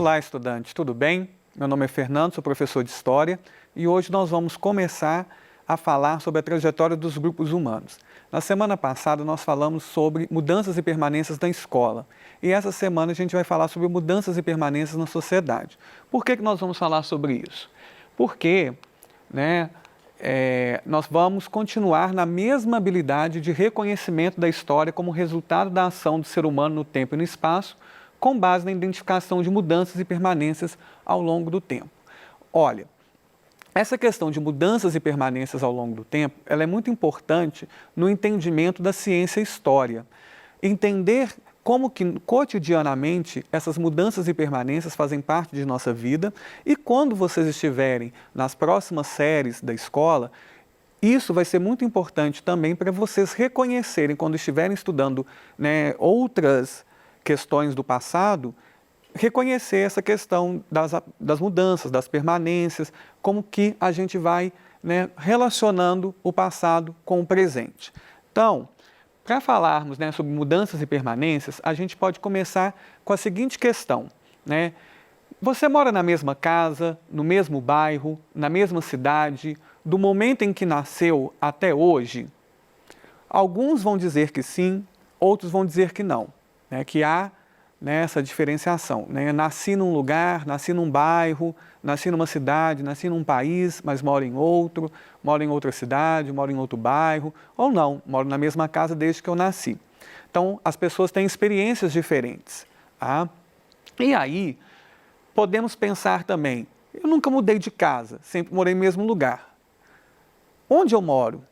Olá, estudante, tudo bem? Meu nome é Fernando, sou professor de História e hoje nós vamos começar a falar sobre a trajetória dos grupos humanos. Na semana passada nós falamos sobre mudanças e permanências na escola e essa semana a gente vai falar sobre mudanças e permanências na sociedade. Por que nós vamos falar sobre isso? Porque nós vamos continuar na mesma habilidade de reconhecimento da história como resultado da ação do ser humano no tempo e no espaço, com base na identificação de mudanças e permanências ao longo do tempo. Olha, essa questão de mudanças e permanências ao longo do tempo, ela é muito importante no entendimento da ciência e história. Entender como que cotidianamente essas mudanças e permanências fazem parte de nossa vida e quando vocês estiverem nas próximas séries da escola, isso vai ser muito importante também para vocês reconhecerem quando estiverem estudando outras questões do passado, reconhecer essa questão das mudanças, das permanências, como que a gente vai relacionando o passado com o presente. Então, para falarmos sobre mudanças e permanências, a gente pode começar com a seguinte questão. Você mora na mesma casa, no mesmo bairro, na mesma cidade, do momento em que nasceu até hoje? Alguns vão dizer que sim, outros vão dizer que não, que há essa diferenciação. Nasci num lugar, nasci num bairro, nasci numa cidade, nasci num país, mas moro em outro, moro em outra cidade, moro em outro bairro, ou não, moro na mesma casa desde que eu nasci. Então, as pessoas têm experiências diferentes. Tá? E aí, podemos pensar também, eu nunca mudei de casa, sempre morei no mesmo lugar. Onde eu moro?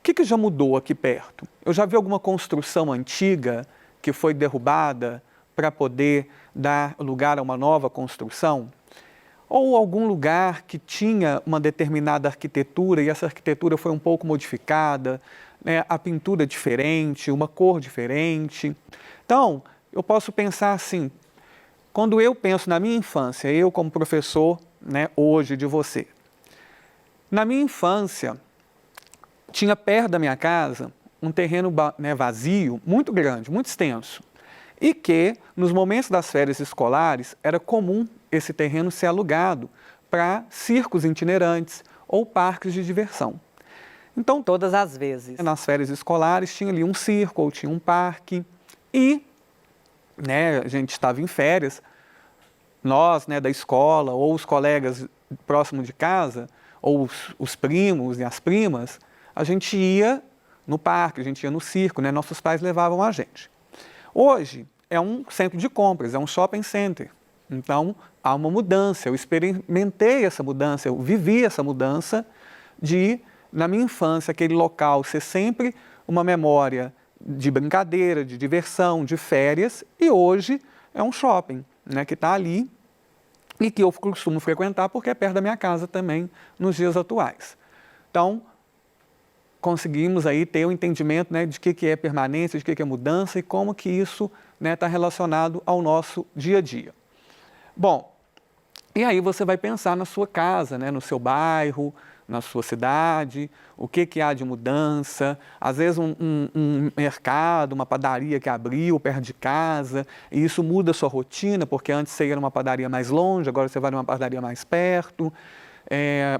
O que já mudou aqui perto? Eu já vi alguma construção antiga que foi derrubada para poder dar lugar a uma nova construção? Ou algum lugar que tinha uma determinada arquitetura e essa arquitetura foi um pouco modificada, a pintura é diferente, uma cor diferente. Então, eu posso pensar assim, quando eu penso na minha infância, eu como professor hoje de você, na minha infância, tinha perto da minha casa um terreno vazio, muito grande, muito extenso, e que, nos momentos das férias escolares, era comum esse terreno ser alugado para circos itinerantes ou parques de diversão. Então, todas as vezes. Nas férias escolares, tinha ali um circo ou tinha um parque, e a gente estava em férias, nós da escola ou os colegas próximos de casa, ou os primos e as primas, a gente ia no parque, a gente ia no circo, nossos pais levavam a gente. Hoje é um centro de compras, é um shopping center. Então, há uma mudança, eu experimentei essa mudança, eu vivi essa mudança de, na minha infância, aquele local ser sempre uma memória de brincadeira, de diversão, de férias, e hoje é um shopping, que está ali e que eu costumo frequentar porque é perto da minha casa também nos dias atuais. Então, conseguimos aí ter um entendimento de que é permanência, de que é mudança e como que isso está relacionado ao nosso dia a dia. Bom, e aí você vai pensar na sua casa, no seu bairro, na sua cidade, o que há de mudança, às vezes um mercado, uma padaria que abriu perto de casa, e isso muda a sua rotina, porque antes você ia numa padaria mais longe, agora você vai numa padaria mais perto.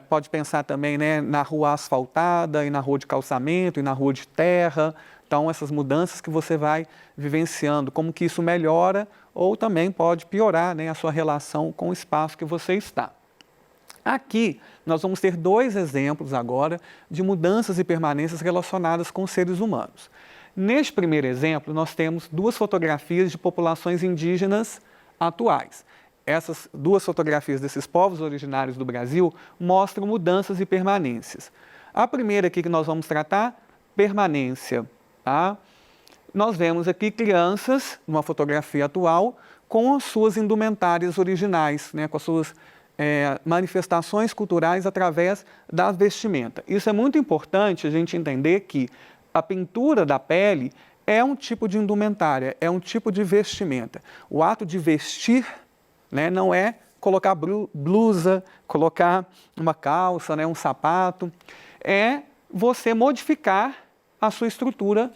Pode pensar também na rua asfaltada e na rua de calçamento e na rua de terra. Então, essas mudanças que você vai vivenciando, como que isso melhora ou também pode piorar a sua relação com o espaço que você está. Aqui, nós vamos ter dois exemplos agora de mudanças e permanências relacionadas com os seres humanos. Neste primeiro exemplo, nós temos duas fotografias de populações indígenas atuais. Essas duas fotografias desses povos originários do Brasil mostram mudanças e permanências. A primeira aqui que nós vamos tratar, permanência. Tá? Nós vemos aqui crianças, numa fotografia atual, com as suas indumentárias originais, com as suas manifestações culturais através da vestimenta. Isso é muito importante a gente entender que a pintura da pele é um tipo de indumentária, é um tipo de vestimenta. O ato de vestir não é colocar blusa, colocar uma calça, um sapato, é você modificar a sua estrutura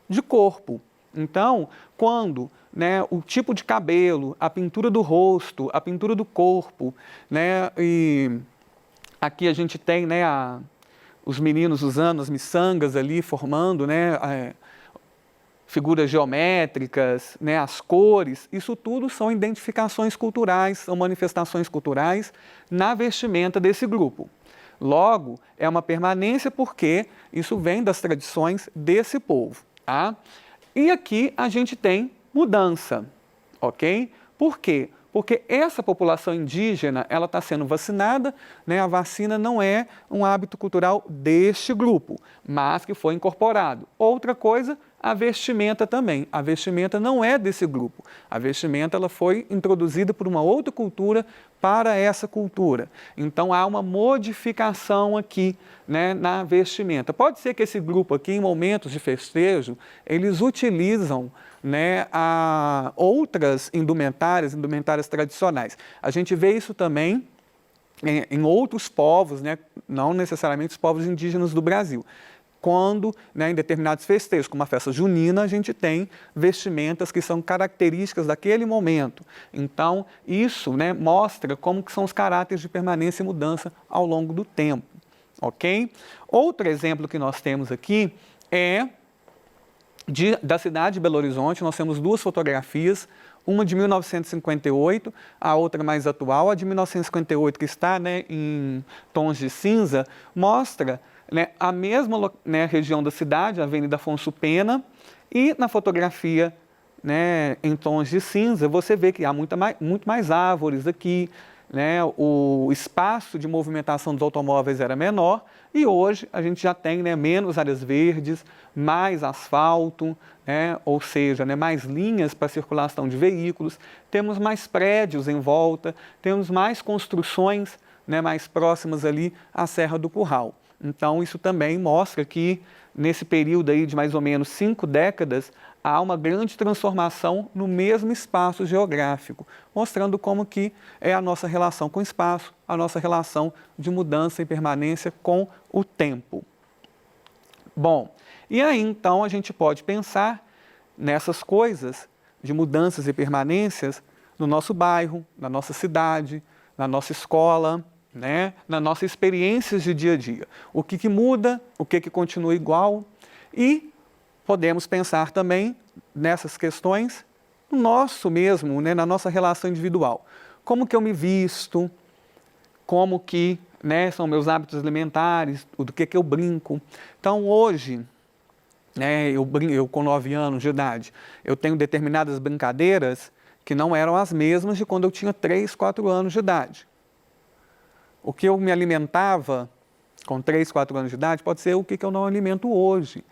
de corpo. Então, quando né, o tipo de cabelo, a pintura do rosto, a pintura do corpo, né, e aqui a gente tem, né, os meninos usando as miçangas ali, formando, né, figuras geométricas, né, as cores, isso tudo são identificações culturais, são manifestações culturais na vestimenta desse grupo. Logo, é uma permanência porque isso vem das tradições desse povo. Tá? E aqui a gente tem mudança, ok? Por quê? Porque essa população indígena, ela está sendo vacinada, né? A vacina não é um hábito cultural deste grupo, mas que foi incorporado. Outra coisa, a vestimenta também. A vestimenta não é desse grupo. A vestimenta ela foi introduzida por uma outra cultura para essa cultura. Então, há uma modificação aqui, né, na vestimenta. Pode ser que esse grupo aqui, em momentos de festejo, eles utilizam, né, outras indumentárias tradicionais. A gente vê isso também em outros povos, né, não necessariamente os povos indígenas do Brasil. Quando, né, em determinados festejos, como a festa junina, a gente tem vestimentas que são características daquele momento. Então, isso, né, mostra como que são os caráteres de permanência e mudança ao longo do tempo. Ok? Outro exemplo que nós temos aqui é da cidade de Belo Horizonte. Nós temos duas fotografias, uma de 1958, a outra mais atual. A de 1958, que está, né, em tons de cinza, mostra, né, a mesma, né, região da cidade, a Avenida Afonso Pena, e na fotografia, né, em tons de cinza, você vê que há muito mais árvores aqui, né, o espaço de movimentação dos automóveis era menor, e hoje a gente já tem, né, menos áreas verdes, mais asfalto, né, ou seja, né, mais linhas para circulação de veículos, temos mais prédios em volta, temos mais construções, né, mais próximas ali à Serra do Curral. Então, isso também mostra que, nesse período aí de mais ou menos 5 décadas, há uma grande transformação no mesmo espaço geográfico, mostrando como que é a nossa relação com o espaço, a nossa relação de mudança e permanência com o tempo. Bom, e aí então a gente pode pensar nessas coisas de mudanças e permanências no nosso bairro, na nossa cidade, na nossa escola, né, nas nossas experiências de dia a dia. O que muda, o que continua igual, e podemos pensar também nessas questões no nosso mesmo, né, na nossa relação individual. Como que eu me visto, como que, né, são meus hábitos alimentares, do que eu brinco. Então hoje, né, eu com 9 anos de idade, eu tenho determinadas brincadeiras que não eram as mesmas de quando eu tinha 3, 4 anos de idade. O que eu me alimentava com 3, 4 anos de idade pode ser o que eu não alimento hoje.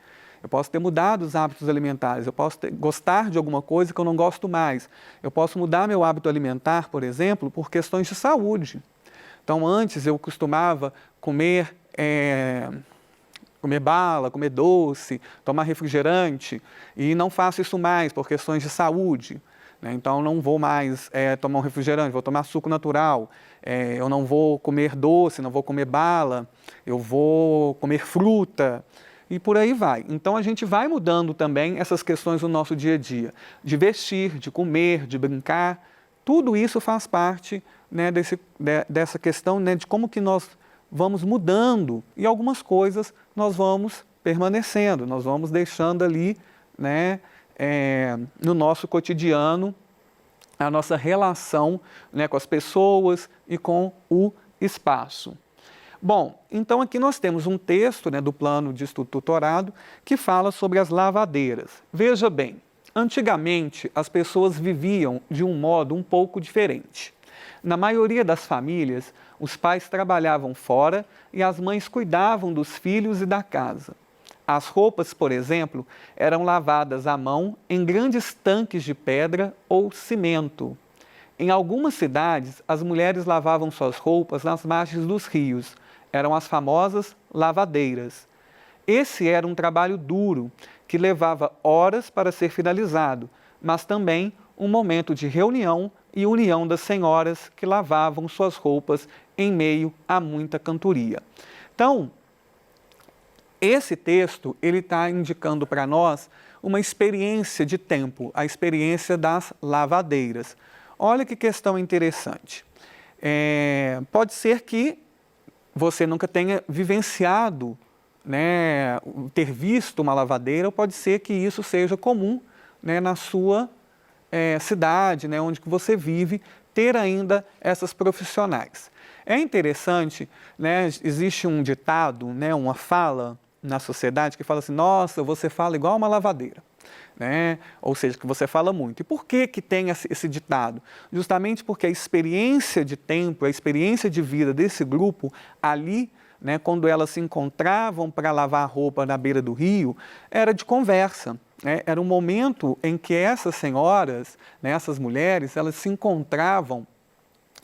Eu posso ter mudado os hábitos alimentares, eu posso gostar de alguma coisa que eu não gosto mais. Eu posso mudar meu hábito alimentar, por exemplo, por questões de saúde. Então, antes eu costumava comer bala, comer doce, tomar refrigerante, e não faço isso mais por questões de saúde. Então, não vou mais tomar um refrigerante, vou tomar suco natural. Eu não vou comer doce, não vou comer bala, eu vou comer fruta e por aí vai. Então, a gente vai mudando também essas questões no nosso dia a dia, de vestir, de comer, de brincar. Tudo isso faz parte, né, dessa questão, né, de como que nós vamos mudando e algumas coisas nós vamos permanecendo, nós vamos deixando ali, né, no nosso cotidiano, a nossa relação, né, com as pessoas e com o espaço. Bom, então aqui nós temos um texto, né, do plano de estudo tutorado que fala sobre as lavadeiras. Veja bem, antigamente as pessoas viviam de um modo um pouco diferente. Na maioria das famílias, os pais trabalhavam fora e as mães cuidavam dos filhos e da casa. As roupas, por exemplo, eram lavadas à mão em grandes tanques de pedra ou cimento. Em algumas cidades, as mulheres lavavam suas roupas nas margens dos rios. Eram as famosas lavadeiras. Esse era um trabalho duro, que levava horas para ser finalizado, mas também um momento de reunião e união das senhoras que lavavam suas roupas em meio a muita cantoria. Então, Esse texto, ele está indicando para nós uma experiência de tempo, a experiência das lavadeiras. Olha que questão interessante. Pode ser que você nunca tenha vivenciado, né, ter visto uma lavadeira, ou pode ser que isso seja comum, né, na sua cidade, né, onde que você vive, ter ainda essas profissionais. É interessante, né, existe um ditado, né, uma fala na sociedade que fala assim: nossa, você fala igual uma lavadeira, né? Ou seja, que você fala muito. E por que que tem esse ditado? Justamente porque a experiência de tempo, a experiência de vida desse grupo ali, né, quando elas se encontravam para lavar roupa na beira do rio, era de conversa. Era um momento em que essas senhoras, né, essas mulheres, elas se encontravam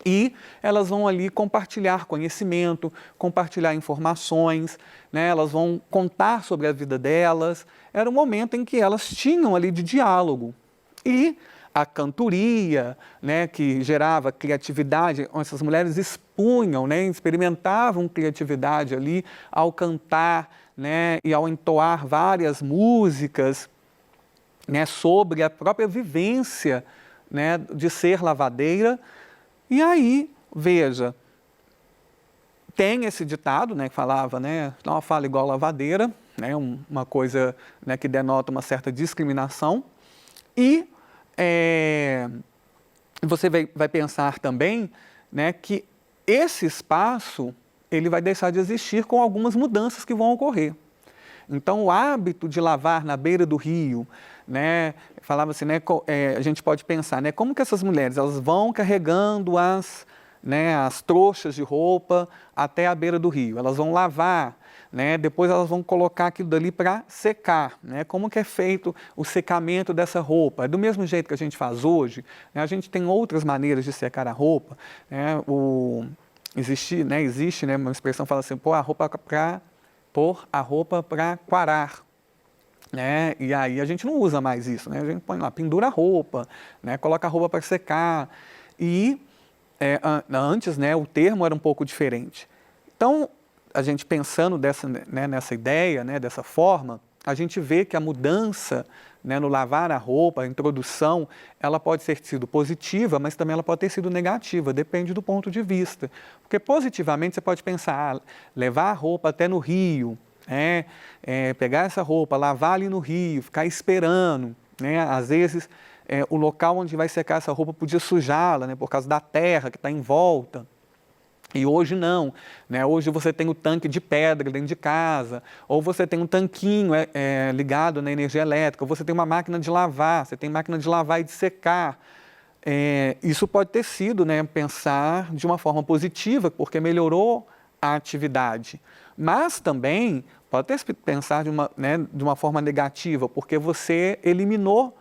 e elas vão ali compartilhar conhecimento, compartilhar informações, né? Elas vão contar sobre a vida delas. Era um momento em que elas tinham ali de diálogo. E a cantoria, né, que gerava criatividade, essas mulheres expunham, né, experimentavam criatividade ali ao cantar, né, e ao entoar várias músicas, né, sobre a própria vivência, né, de ser lavadeira. E aí, veja, tem esse ditado, né, que falava, né, não fala igual lavadeira, né, uma coisa, né, que denota uma certa discriminação. E você vai pensar também, né, que esse espaço ele vai deixar de existir com algumas mudanças que vão ocorrer. Então, o hábito de lavar na beira do rio, né, falava assim, né, a gente pode pensar, né, como que essas mulheres elas vão carregando as trouxas de roupa até a beira do rio, elas vão lavar, né, depois elas vão colocar aquilo dali para secar, né, como que é feito o secamento dessa roupa? É do mesmo jeito que a gente faz hoje, né, a gente tem outras maneiras de secar a roupa, né, existe, né, uma expressão que fala assim, pôr a roupa para quarar, né? E aí a gente não usa mais isso, né? A gente põe lá, pendura a roupa, né? Coloca a roupa para secar. E antes, né, o termo era um pouco diferente. Então, a gente pensando nessa ideia, né, dessa forma, a gente vê que a mudança, né, no lavar a roupa, a introdução, ela pode ter sido positiva, mas também ela pode ter sido negativa, depende do ponto de vista. Porque positivamente você pode pensar, levar a roupa até no rio, pegar essa roupa, lavar ali no rio, ficar esperando, né, às vezes o local onde vai secar essa roupa podia sujá-la, né, por causa da terra que está em volta. E hoje não, né? Hoje você tem o tanque de pedra dentro de casa, ou você tem um tanquinho ligado na energia elétrica, ou você tem uma máquina de lavar, você tem máquina de lavar e de secar. Isso pode ter sido, né, pensar de uma forma positiva, porque melhorou a atividade. Mas também pode ter pensar de uma forma negativa, porque você eliminou,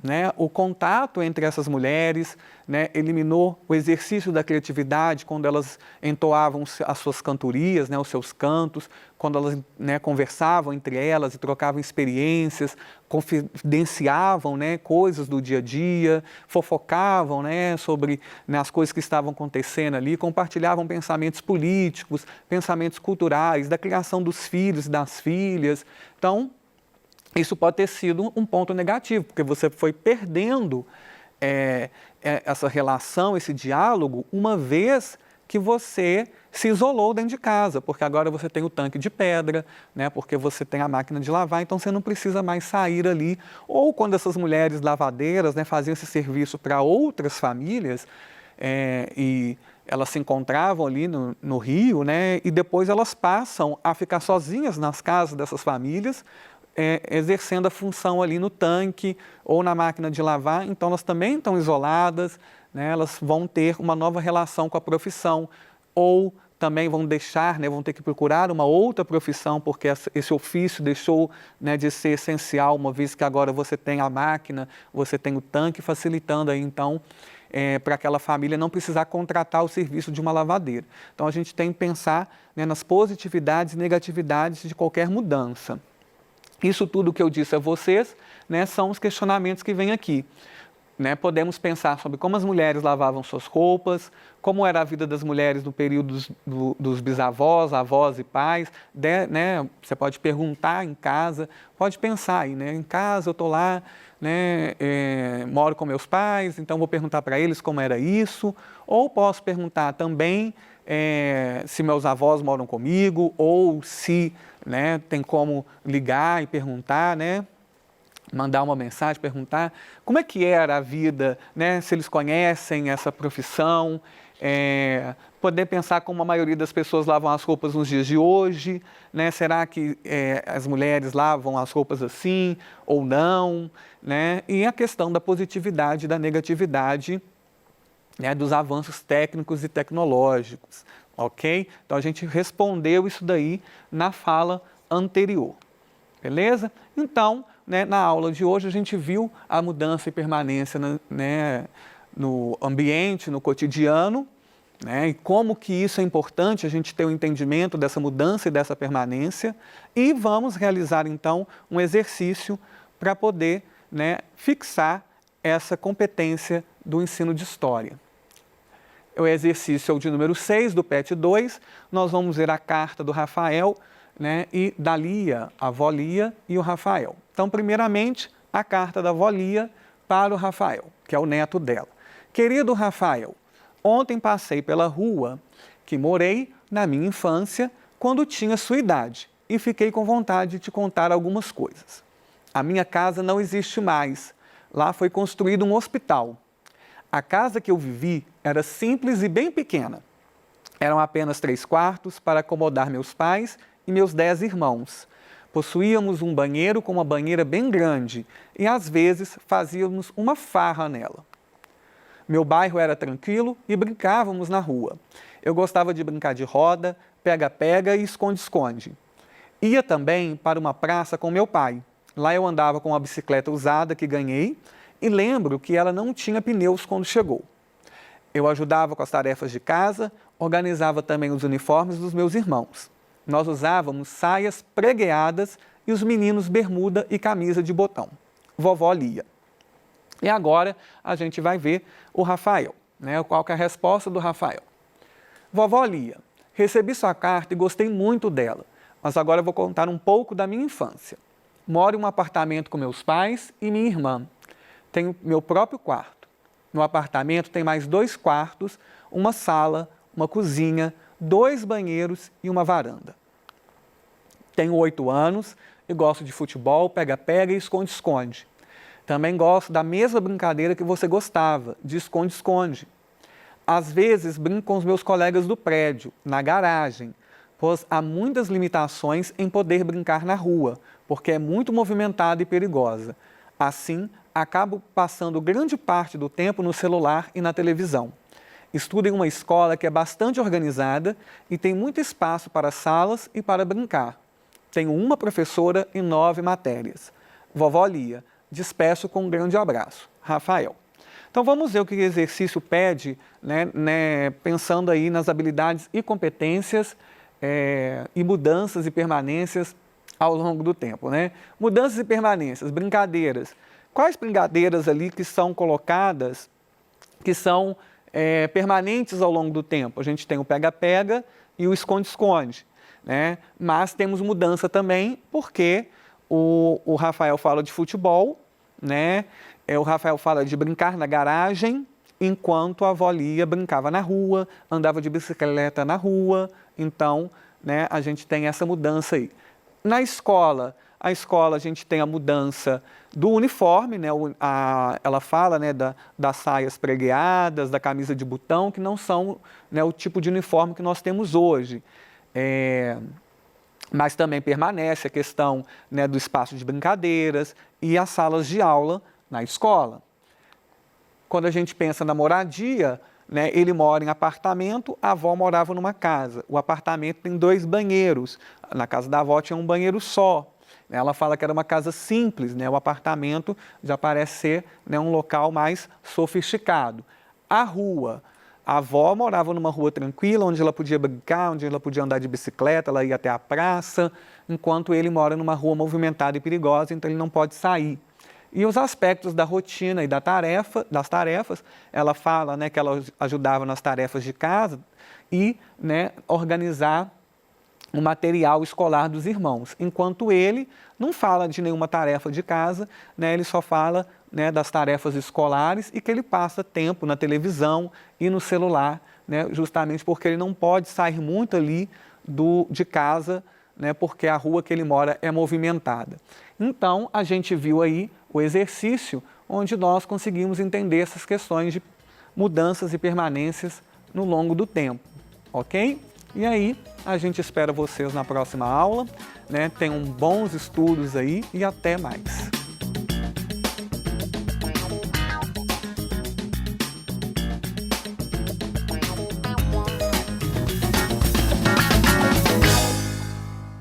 né, o contato entre essas mulheres, né, eliminou o exercício da criatividade quando elas entoavam as suas cantorias, né, os seus cantos, quando elas, né, conversavam entre elas e trocavam experiências, confidenciavam, né, coisas do dia a dia, fofocavam, né, sobre, né, as coisas que estavam acontecendo ali, compartilhavam pensamentos políticos, pensamentos culturais, da criação dos filhos e das filhas. Então, isso pode ter sido um ponto negativo, porque você foi perdendo essa relação, esse diálogo, uma vez que você se isolou dentro de casa, porque agora você tem o tanque de pedra, né, porque você tem a máquina de lavar, então você não precisa mais sair ali. Ou quando essas mulheres lavadeiras, né, faziam esse serviço para outras famílias, e elas se encontravam ali no rio, né, e depois elas passam a ficar sozinhas nas casas dessas famílias, exercendo a função ali no tanque ou na máquina de lavar, então elas também estão isoladas, né, elas vão ter uma nova relação com a profissão, ou também vão deixar, né, vão ter que procurar uma outra profissão, porque esse ofício deixou, né, de ser essencial, uma vez que agora você tem a máquina, você tem o tanque, facilitando aí então para aquela família não precisar contratar o serviço de uma lavadeira. Então a gente tem que pensar, né, nas positividades e negatividades de qualquer mudança. Isso tudo que eu disse a vocês, né, são os questionamentos que vêm aqui. né, podemos pensar sobre como as mulheres lavavam suas roupas, como era a vida das mulheres no período dos bisavós, avós e pais, né, você pode perguntar em casa, pode pensar aí, né, em casa eu estou lá, né, moro com meus pais, então vou perguntar para eles como era isso, ou posso perguntar também se meus avós moram comigo, ou se, né, tem como ligar e perguntar, né, mandar uma mensagem, perguntar como é que era a vida, né? Se eles conhecem essa profissão, poder pensar como a maioria das pessoas lavam as roupas nos dias de hoje, né? Será que as mulheres lavam as roupas assim ou não, né? E a questão da positividade e da negatividade, né, dos avanços técnicos e tecnológicos, ok? Então a gente respondeu isso daí na fala anterior, beleza? Então, né, na aula de hoje a gente viu a mudança e permanência, né, no ambiente, no cotidiano, né, e como que isso é importante a gente ter o entendimento dessa mudança e dessa permanência, e vamos realizar então um exercício para poder, né, fixar essa competência do ensino de história. O exercício é o de número 6 do PET 2, nós vamos ver a carta do Rafael, né, e da Lia, a avó Lia e o Rafael. Então, primeiramente, a carta da avó Lia para o Rafael, que é o neto dela. Querido Rafael, ontem passei pela rua que morei na minha infância, quando tinha sua idade, e fiquei com vontade de te contar algumas coisas. A minha casa não existe mais. Lá foi construído um hospital. A casa que eu vivi era simples e bem pequena. Eram apenas 3 quartos para acomodar meus pais e meus 10 irmãos. Possuíamos um banheiro com uma banheira bem grande e, às vezes, fazíamos uma farra nela. Meu bairro era tranquilo e brincávamos na rua. Eu gostava de brincar de roda, pega-pega e esconde-esconde. Ia também para uma praça com meu pai. Lá eu andava com uma bicicleta usada que ganhei e lembro que ela não tinha pneus quando chegou. Eu ajudava com as tarefas de casa, organizava também os uniformes dos meus irmãos. Nós usávamos saias pregueadas e os meninos bermuda e camisa de botão. Vovó Lia. E agora a gente vai ver o Rafael, né? Qual que é a resposta do Rafael? Vovó Lia, recebi sua carta e gostei muito dela, mas agora eu vou contar um pouco da minha infância. Moro em um apartamento com meus pais e minha irmã. Tenho meu próprio quarto. No apartamento tem mais 2 quartos, uma sala, uma cozinha, 2 banheiros e uma varanda. Tenho 8 anos e gosto de futebol, pega-pega e esconde-esconde. Também gosto da mesma brincadeira que você gostava, de esconde-esconde. Às vezes brinco com os meus colegas do prédio, na garagem, pois há muitas limitações em poder brincar na rua, porque é muito movimentada e perigosa. Assim, acabo passando grande parte do tempo no celular e na televisão. Estudo em uma escola que é bastante organizada e tem muito espaço para salas e para brincar. Tenho uma professora e 9 matérias. Vovó Lia, despeço com um grande abraço. Rafael. Então vamos ver o que o exercício pede, né, pensando aí nas habilidades e competências e mudanças e permanências ao longo do tempo, né? Mudanças e permanências, brincadeiras. Quais brincadeiras ali que são colocadas, que são permanentes ao longo do tempo? A gente tem o pega-pega e o esconde-esconde, né? Mas temos mudança também, porque o Rafael fala de futebol, né? O Rafael fala de brincar na garagem, enquanto a avó Lia brincava na rua, andava de bicicleta na rua. Então, né, a gente tem essa mudança aí. Na escola, a gente tem a mudança do uniforme, né? Ela fala, né, das saias pregueadas, da camisa de botão, que não são, né, o tipo de uniforme que nós temos hoje. Mas também permanece a questão, né, do espaço de brincadeiras e as salas de aula na escola. Quando a gente pensa na moradia, né, ele mora em apartamento, a avó morava numa casa. O apartamento tem 2 banheiros. Na casa da avó tinha um banheiro só. Ela fala que era uma casa simples, né? O apartamento já parece ser, né, um local mais sofisticado. A rua. A avó morava numa rua tranquila, onde ela podia brincar, onde ela podia andar de bicicleta, ela ia até a praça, enquanto ele mora numa rua movimentada e perigosa, então ele não pode sair. E os aspectos da rotina e das tarefas, ela fala, né, que ela ajudava nas tarefas de casa e, né, organizar o material escolar dos irmãos, enquanto ele não fala de nenhuma tarefa de casa, né, ele só fala, né, das tarefas escolares e que ele passa tempo na televisão e no celular, né, justamente porque ele não pode sair muito ali de casa, né, porque a rua que ele mora é movimentada. Então, a gente viu aí o exercício onde nós conseguimos entender essas questões de mudanças e permanências no longo do tempo, ok? E aí, a gente espera vocês na próxima aula, né? Tenham bons estudos aí e até mais.